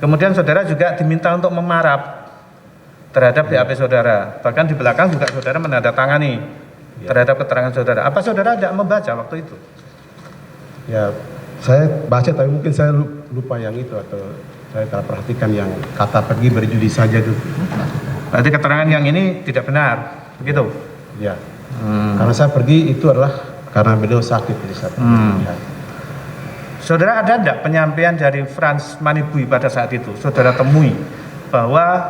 Kemudian saudara juga diminta untuk memarap terhadap BAP saudara. Bahkan di belakang juga saudara menandatangani terhadap keterangan saudara. Apa saudara tidak membaca waktu itu? Ya, saya baca tapi mungkin saya lupa yang itu atau saya tak perhatikan yang kata pergi berjudi saja itu. Berarti keterangan yang ini tidak benar, begitu? Ya, karena saya pergi itu adalah karena beliau sakit di saat itu. Ya. Saudara ada tidak penyampaian dari Frans Manibui pada saat itu? Saudara temui bahwa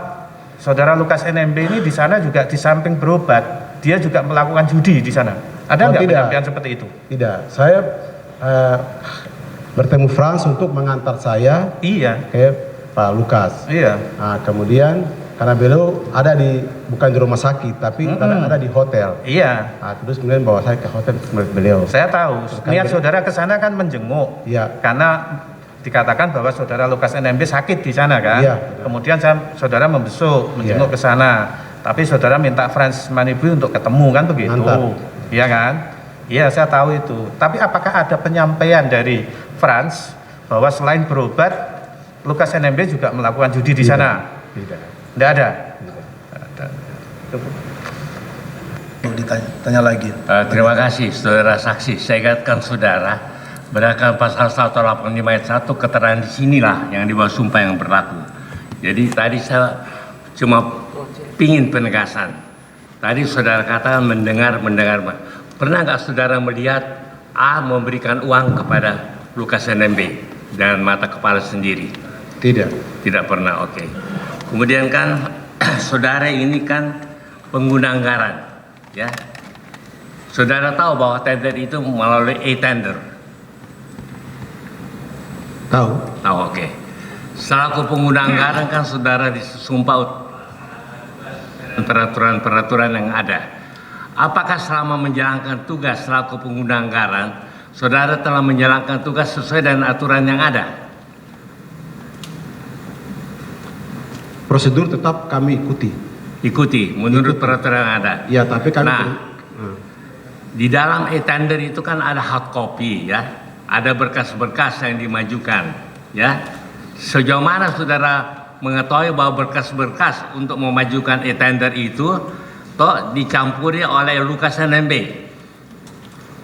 saudara Lukas NMB ini di sana juga di samping berobat, dia juga melakukan judi di sana. Ada nggak penyampaian seperti itu? Tidak, saya bertemu Frans untuk mengantar saya ke Pak Lukas. Iya. Nah, kemudian karena beliau ada bukan di rumah sakit tapi ada di hotel. Iya. Nah, terus kemudian bawa saya ke hotel melihat beliau. Saya tahu. Niat saudara ke sana kan menjenguk. Iya. Karena dikatakan bahwa saudara Lukas NMB sakit di sana kan. Iya. Kemudian saudara menjenguk ke sana. Tapi saudara minta Frans Manibui untuk ketemu kan begitu. Mantap. Iya kan? Iya, saya tahu itu. Tapi apakah ada penyampaian dari Frans bahwa selain berobat, Lukas NMB juga melakukan judi di sana? Tidak. Tidak ada. Mau ditanya lagi. Terima kasih saudara saksi. Saya ingatkan saudara, berdasarkan pasal 185 ayat 1 keterangan di sinilah yang di bawah sumpah yang berlaku. Jadi tadi saya cuma pingin penegasan. Tadi saudara katakan mendengar. Pernah nggak saudara melihat A memberikan uang kepada Lukas NMB dengan mata kepala sendiri? Tidak. Tidak pernah, oke. Kemudian kan saudara ini kan pengguna anggaran, ya. Saudara tahu bahwa tender itu melalui e-tender. Tahu? Tahu, oke. Selaku pengguna anggaran kan saudara disumpah peraturan-peraturan yang ada. Apakah selama menjalankan tugas selaku pengguna anggaran, saudara telah menjalankan tugas sesuai dengan aturan yang ada? Prosedur tetap kami ikuti menurut peraturan yang ada. Ya, tapi kami di dalam e-tender itu kan ada hard copy, ya, ada berkas-berkas yang dimajukan, ya. Sejauh mana saudara mengetahui bahwa berkas-berkas untuk memajukan e-tender itu toh dicampuri oleh Lukas NMB?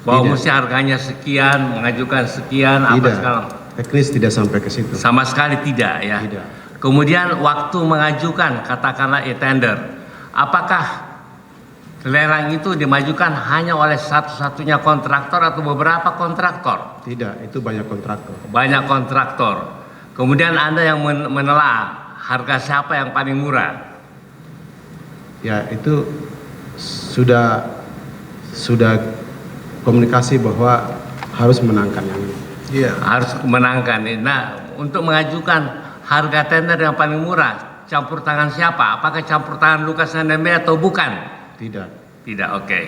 Bahwa mesti harganya sekian, mengajukan sekian, apa segala. Teknis tidak sampai ke situ. Sama sekali tidak, ya. Tidak. Kemudian waktu mengajukan katakanlah e-tender, apakah lelang itu dimajukan hanya oleh satu-satunya kontraktor atau beberapa kontraktor? Tidak, itu banyak kontraktor. Banyak kontraktor. Kemudian Anda yang menelaah harga siapa yang paling murah? Ya, itu sudah komunikasi bahwa harus menangkan yang ini. Iya. Harus menangkan. Nah, untuk mengajukan harga tender yang paling murah, campur tangan siapa? Apakah campur tangan Lukas NMB atau bukan? Tidak. Tidak, oke.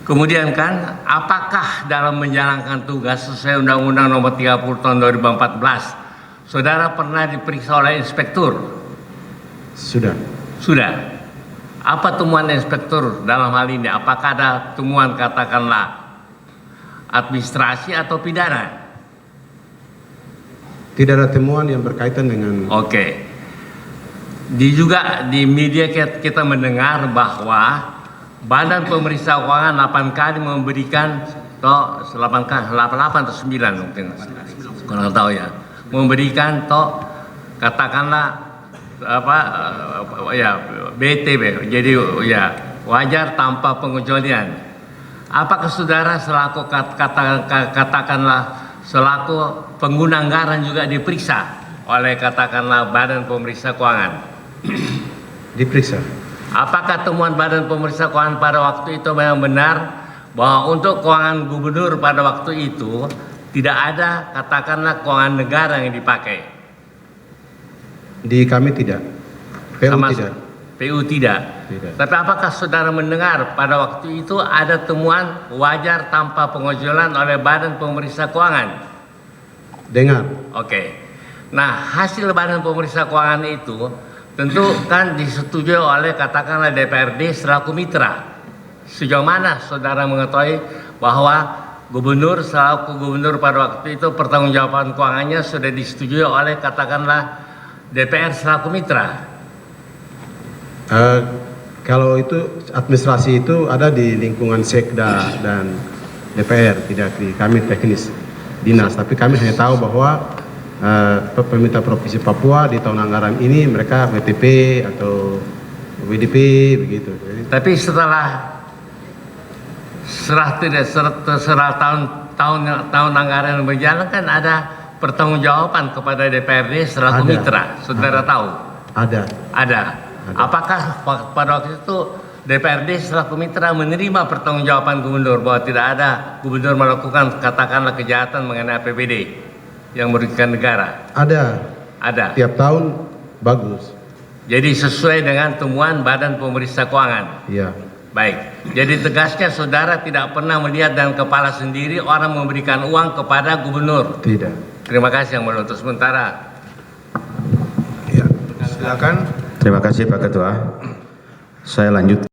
Kemudian kan, apakah dalam menjalankan tugas sesuai Undang-Undang Nomor 30 Tahun 2014, saudara pernah diperiksa oleh inspektur? Sudah. Sudah. Apa temuan inspektur dalam hal ini? Apakah ada temuan katakanlah administrasi atau pidana? Tidak ada temuan yang berkaitan dengan. Oke. Juga di media kita mendengar bahwa Badan Pemeriksa Keuangan 8 kali memberikan 8 atau 9 mungkin kurang tahu ya, memberikan katakanlah BTB, jadi ya wajar tanpa pengecualian. Apakah saudara selaku katakanlah selaku pengguna anggaran juga diperiksa oleh katakanlah Badan Pemeriksa Keuangan? Diperiksa. Apakah temuan Badan Pemeriksa Keuangan pada waktu itu memang benar bahwa untuk keuangan gubernur pada waktu itu tidak ada katakanlah keuangan negara yang dipakai? Di kami tidak. PU tidak. PU tidak. Tapi apakah saudara mendengar pada waktu itu ada temuan wajar tanpa pengecualian oleh Badan Pemeriksa Keuangan? Dengar. Oke. Nah, hasil Badan Pemeriksa Keuangan itu tentu kan disetujui oleh katakanlah DPRD selaku mitra. Sejauh mana saudara mengetahui bahwa gubernur selaku gubernur pada waktu itu pertanggungjawaban keuangannya sudah disetujui oleh katakanlah DPR selaku mitra. Kalau itu administrasi itu ada di lingkungan Sekda dan DPR, tidak di kami teknis dinas. Tapi kami hanya tahu bahwa pemerintah Provinsi Papua di tahun anggaran ini mereka WTP atau WDP begitu. Tapi setelah tahun anggaran berjalan kan ada pertanggungjawaban kepada DPRD selaku Ada. mitra. Saudara tahu? Ada. Apakah pada waktu itu DPRD selaku mitra menerima pertanggungjawaban gubernur bahwa tidak ada gubernur melakukan katakanlah kejahatan mengenai APBD yang merugikan negara? Ada. Tiap tahun bagus. Jadi sesuai dengan temuan Badan Pemeriksa Keuangan. Iya. Baik. Jadi tegasnya saudara tidak pernah melihat dengan kepala sendiri orang memberikan uang kepada gubernur. Tidak. Terima kasih yang mulia. Untuk sementara. Ya, silakan. Terima kasih Pak Ketua. Saya lanjutkan.